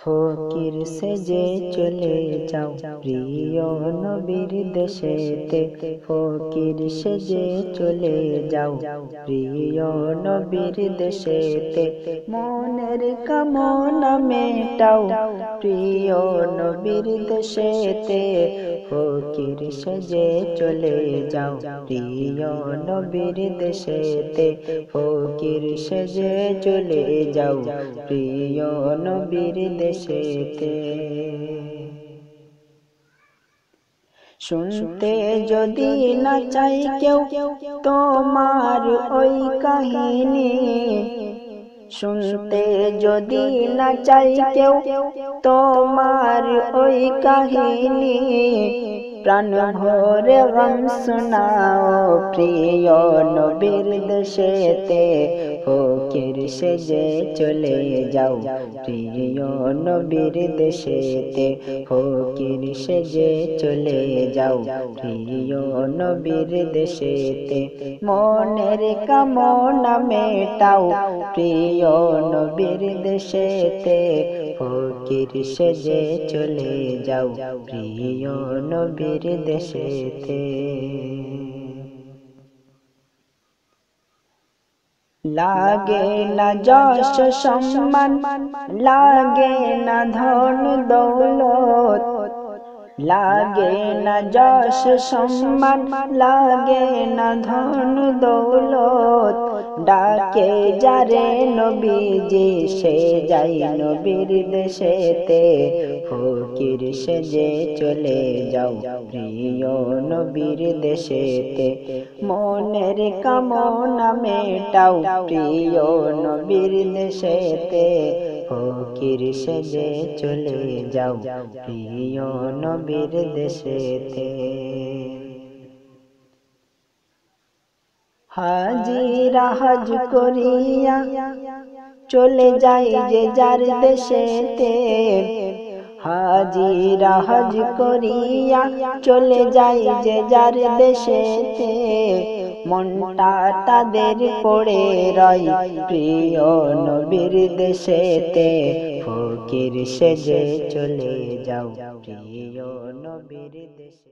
ফকির সেজে চলে যাও প্রিয় নবীর দেশেতে, ফকির সেজে চলে যাও প্রিয় নবীর দেশেতে। মনের কামনা মেটাও প্রিয় নবীর দেশেতে, ফকির সেজে চলে যাও প্রিয় নবীর দেশেতে, ফকির সেজে চলে যাও প্রিয় নবীর দেশেতে। শুনতে যদি না চাই কেউ তোমার ওই কাহিনী, শুনতে যদি না চাই কেউ তোমার ওই কাহিনী, প্রাণ ভরে গম শোনাও প্রিয় নবীর দেশেতে, ফকির সেজে চলে যাও প্রিয় নবীর দেশেতে, ফকির সেজে চলে যাও প্রিয় নবীর দেশেতে। মনের কামনা মেটাও প্রিয় নবীর দেশেতে, ফকির সেজে চলে যাও প্রিয় নবীর দেশেতে। লাগে না যশ সম্মান, লাগে না ধন দৌলত, লাগে না যশ সম্মান, লাগে না ধন দৌলত, ডাকে যারে নবীজি সে যাই নবীর দেশেতে, ফকির সেজে চলে যাও প্রিয় নবীর দেশেতে। মনের কামনা মেটাও প্রিয় নবীর দেশেতে, ফকির সেজে চলে যাও প্রিয় নবীর দেশেতে। হাজিরা হজ করিয়া চলে যাই যে যার দেশেতে, হাজিরা হজ করিয়া চলে যাই যে যার দেশেতে, মনটা তাদের পড়ে রয় প্রিয় নবীর দেশেতে, ফকির সেজে চলে যাও প্রিয় নবীর দেশে।